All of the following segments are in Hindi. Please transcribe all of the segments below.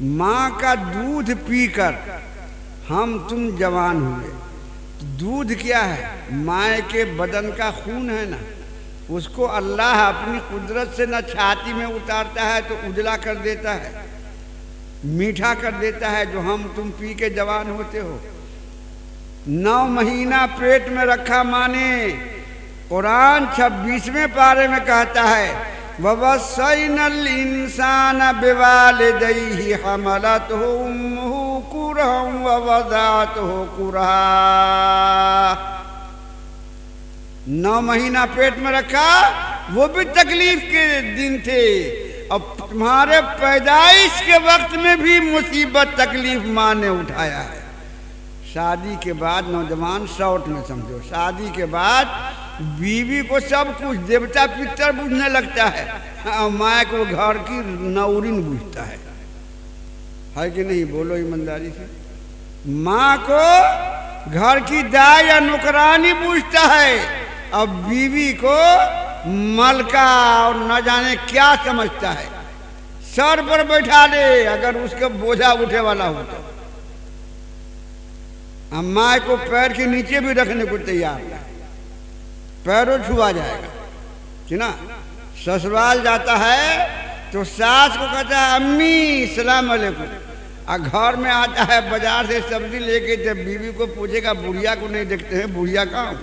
माँ का दूध पीकर हम तुम जवान हुए। दूध क्या है? माँ के बदन का खून है ना, उसको अल्लाह अपनी कुदरत से न छाती में उतारता है तो उजला कर देता है, मीठा कर देता है, जो हम तुम पी के जवान होते हो। 9 महीना पेट में रखा माने। कुरान 26वें पारे में कहता है ववस्सैनल इंसान बिवालिदैहि हमलतहु उम्मुहु कुरहन व वदअतहु कुरहा। 9 महीना पेट में रखा, वो भी तकलीफ के दिन थे। अब तुम्हारे पैदाइश के वक्त में भी मुसीबत तकलीफ माँ ने उठाया है। शादी के बाद नौजवान शॉर्ट में समझो, शादी के बाद बीवी को सब कुछ देवता पितर बुझने लगता है, माँ को घर की नौरिन बुझता है कि नहीं? बोलो ईमानदारी से। माँ को घर की दाई या नौकरानी बुझता है, अब बीवी को मलका और न जाने क्या समझता है। सर पर बैठा दे अगर उसका बोझा उठे वाला हो तो। माँ को पैर के नीचे भी रखने को तैयार है, पैरों छुआ जाएगा कि ना। ससुराल जाता है तो सास को कहता है अम्मी सलाम अलैकुम, और घर में आता है बाजार से सब्जी लेके, जब बीवी को पूछेगा बुढ़िया को नहीं देखते हैं, बुढ़िया कहाँ?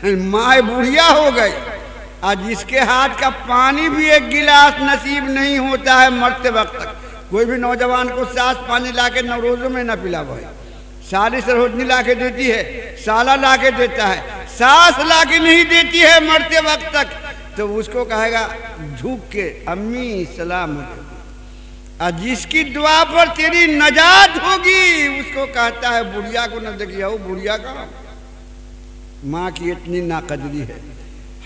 माँ बुढ़िया हो गई। और जिसके हाथ का पानी भी एक गिलास नसीब नहीं होता है मरते वक्त तक। कोई भी नौजवान को सास पानी ला के नवरोजों में न पिला भाई, साली सरहोजनी ला के देती है, साला ला के देता है, सास ला के नहीं देती है मरते वक्त तक, तो उसको कहेगा झुक के अम्मी सलाम। और जिसकी दुआ पर तेरी नजात होगी उसको कहता है बुढ़िया को न देखिए, हो बुढ़िया का। माँ की इतनी नाकदरी है।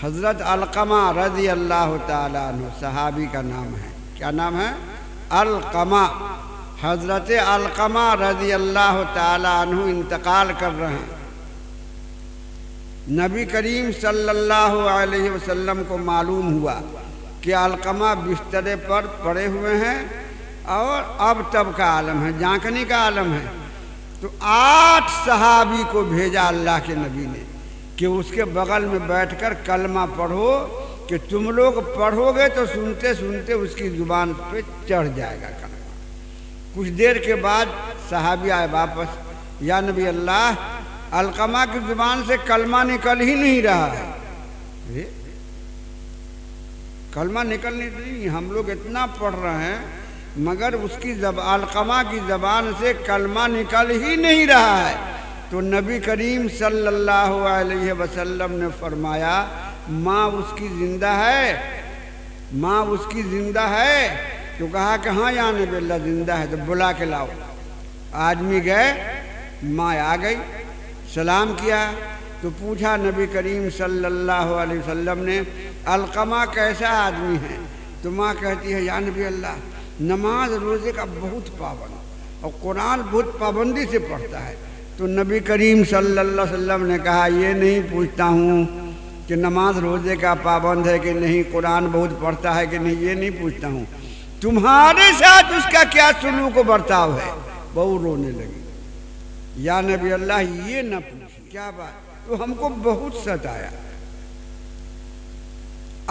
हजरत अलकमा रजी अल्लाह ताला अन्हु सहाबी का नाम है। क्या नाम है? अलकमा। हजरत अलकमा रजी अल्लाह ताला अन्हु इंतकाल कर रहे हैं। नबी करीम सल्लल्लाहु अलैहि वसल्लम को मालूम हुआ कि अलकमा बिस्तरे पर पड़े हुए हैं और अब तब का आलम है, झांकने का आलम है। तो 8 सहाबी को भेजा अल्लाह के नबी ने कि उसके बगल में बैठकर कलमा पढ़ो, कि तुम लोग पढ़ोगे तो सुनते सुनते उसकी जुबान पे चढ़ जाएगा कलमा। कुछ देर के बाद सहाबी आए वापस, या नबी अल्लाह अलकमा की जुबान से कलमा निकल ही नहीं रहा है। कलमा निकल नहीं रही, हम लोग इतना पढ़ रहे हैं मगर उसकी अलकमा की जबान से कलमा निकल ही नहीं रहा है। तो नबी करीम सल्लल्लाहु अलैहि वसल्लम ने फरमाया माँ उसकी जिंदा है, माँ उसकी जिंदा है। तो कहा कि हाँ या नबी अल्लाह जिंदा है, तो बुला के लाओ। आदमी गए, माँ आ गई, सलाम किया। तो पूछा नबी करीम सल्लल्लाहु अलैहि वसल्लम ने अलकमा कैसा आदमी है? तो माँ कहती है या नबी अल्लाह नमाज रोज़े का बहुत पाबंद और कुरान बहुत पाबंदी से पढ़ता है। तो नबी करीम सल्लल्लाहु अलैहि वसल्लम ने कहा ये नहीं पूछता हूँ कि नमाज रोज़े का पाबंद है कि नहीं, कुरान बहुत पढ़ता है कि नहीं, ये नहीं पूछता हूँ, तुम्हारे साथ उसका क्या सुलूक व बर्ताव है। बहू रोने लगी, या नबी अल्लाह ये न पूछ, क्या बात? तो हमको बहुत सताया।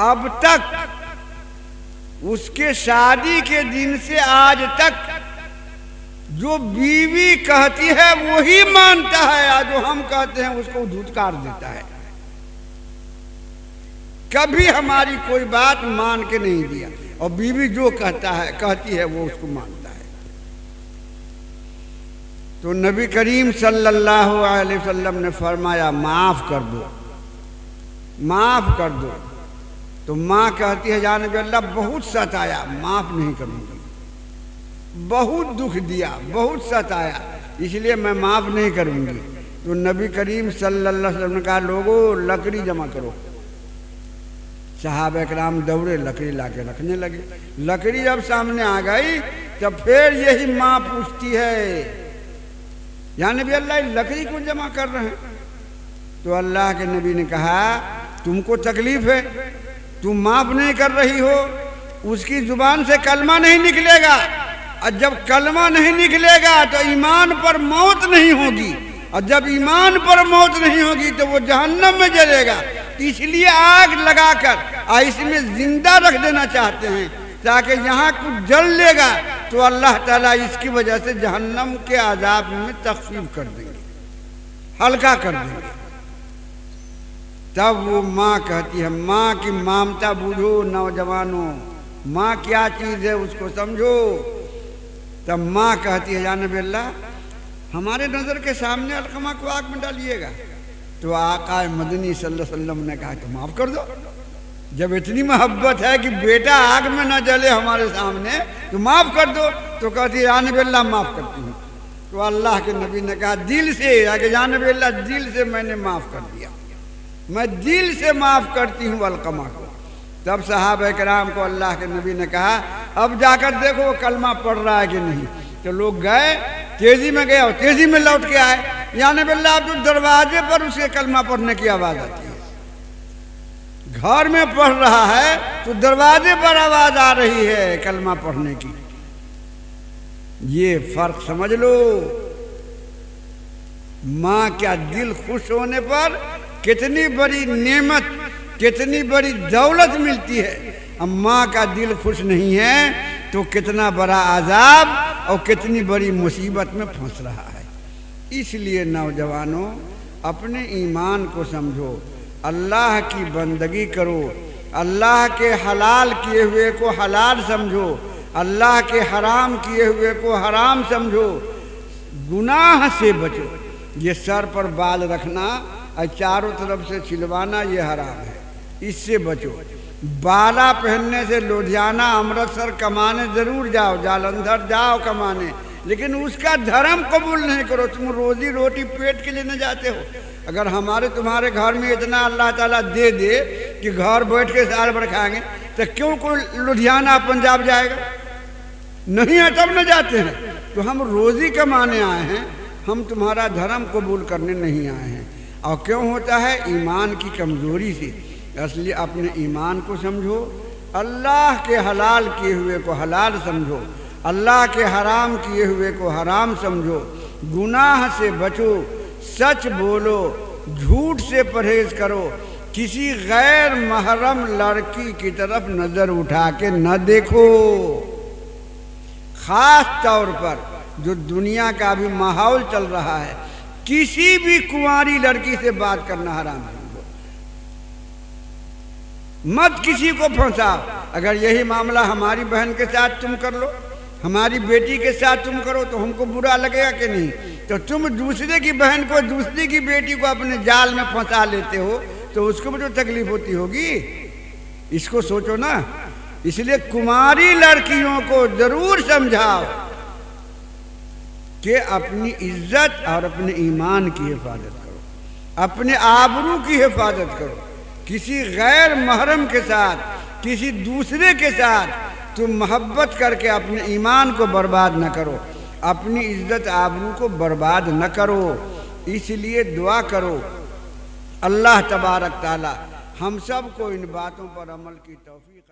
अब तक उसके शादी के दिन से आज तक जो बीवी कहती है वही मानता है, और जो हम कहते हैं उसको धुतकार देता है। कभी हमारी कोई बात मान के नहीं दिया, और बीवी जो कहती है वो उसको मानता है। तो नबी करीम सल्लल्लाहु अलैहि वसल्लम ने फरमाया माफ कर दो, माफ कर दो। तो माँ कहती है या नबी अल्लाह बहुत सताया, माफ नहीं करूँगी, बहुत दुख दिया, बहुत सताया, इसलिए मैं माफ नहीं करूँगी। तो नबी करीम सल्लल्लाहु अलैहि वसल्लम ने कहा लोगों लकड़ी जमा करो। सहाबा किराम दौड़े, लकड़ी लाके रखने लगे। लकड़ी जब सामने आ गई तब फिर यही माँ पूछती है या नबी अल्लाह लकड़ी क्यों जमा कर रहे हैं? तो अल्लाह के नबी ने कहा तुमको तकलीफ है, तुम माफ नहीं कर रही हो, उसकी जुबान से कलमा नहीं निकलेगा, और जब कलमा नहीं निकलेगा तो ईमान पर मौत नहीं होगी, और जब ईमान पर मौत नहीं होगी तो वो जहन्नम में जलेगा। इसलिए आग लगाकर इसमें जिंदा रख देना चाहते हैं, ताकि यहाँ कुछ जल लेगा तो अल्लाह ताला इसकी वजह से जहन्नम के आजाब में तखफीफ कर देंगे, हल्का कर देंगे। तब वो माँ कहती है, माँ की ममता बूझो नौजवानों, माँ क्या चीज़ है उसको समझो। तब माँ कहती है, या नबी अल्लाह, हमारे नज़र के सामने अलकमा को आग में डालिएगा। तो आका मदनी सल्लल्लाहु अलैहि वसल्लम ने कहा, तो माफ़ कर दो, जब इतनी मोहब्बत है कि बेटा आग में न जले हमारे सामने तो माफ़ कर दो। तो कहती है, या नबी अल्लाह माफ़ करती हूँ। तो अल्लाह के नबी ने कहा, दिल से, या नबी अल्लाह दिल से मैंने माफ़ कर दिया, मैं दिल से माफ़ करती हूँ अलकमा को। तब सहाबा किराम को अल्लाह के नबी ने कहा, अब जाकर देखो वो कलमा पढ़ रहा है कि नहीं। तो लोग गए, तेजी में गए और तेजी में लौट के आए। या नबी अल्लाह, अब तो दरवाजे पर उसके कलमा पढ़ने की आवाज़ आती है, घर में पढ़ रहा है तो दरवाजे पर आवाज़ आ रही है कलमा पढ़ने की। ये फर्क समझ लो। माँ क्या दिल खुश होने पर कितनी बड़ी नेमत, कितनी बड़ी दौलत मिलती है। अब माँ का दिल खुश नहीं है तो कितना बड़ा आजाब और कितनी बड़ी मुसीबत में फंस रहा है। इसलिए नौजवानों, अपने ईमान को समझो, अल्लाह की बंदगी करो, अल्लाह के हलाल किए हुए को हलाल समझो, अल्लाह के हराम किए हुए को हराम समझो, गुनाह से बचो। ये सर पर बाल रखना और चारों तरफ से छिलवाना ये हराम है, इससे बचो। बाला पहनने से लुधियाना अमृतसर कमाने ज़रूर जाओ, जालंधर जाओ कमाने, लेकिन उसका धर्म कबूल नहीं करो। तुम रोजी रोटी पेट के लिए न जाते हो। अगर हमारे तुम्हारे घर में इतना अल्लाह ताला दे दे कि घर बैठ के साल भर खाएंगे, तो क्यों कोई लुधियाना पंजाब जाएगा? नहीं है तब न जाते हैं। तो हम रोजी कमाने आए हैं, हम तुम्हारा धर्म कबूल करने नहीं आए हैं। और क्यों होता है? ईमान की कमज़ोरी से। इसलिए अपने ईमान को समझो, अल्लाह के हलाल किए हुए को हलाल समझो, अल्लाह के हराम किए हुए को हराम समझो, गुनाह से बचो, सच बोलो, झूठ से परहेज करो, किसी गैर महरम लड़की की तरफ नज़र उठा के न देखो। खास तौर पर जो दुनिया का अभी माहौल चल रहा है, किसी भी कुंवारी लड़की से बात करना हराम है। मत किसी को फंसाओ। अगर यही मामला हमारी बहन के साथ तुम कर लो, हमारी बेटी के साथ तुम करो तो हमको बुरा लगेगा कि नहीं? तो तुम दूसरे की बहन को, दूसरे की बेटी को अपने जाल में फंसा लेते हो तो उसको भी तो तकलीफ होती होगी। इसको सोचो ना। इसलिए कुमारी लड़कियों को जरूर समझाओ कि अपनी इज्जत और अपने ईमान की हिफाजत करो, अपने आबरू की हिफाजत करो। किसी गैर महरम के साथ, किसी दूसरे के साथ तुम मोहब्बत करके अपने ईमान को बर्बाद न करो, अपनी इज्जत आबरू को बर्बाद न करो। इसलिए दुआ करो अल्लाह तबारक ताला हम सब को इन बातों पर अमल की तौफीक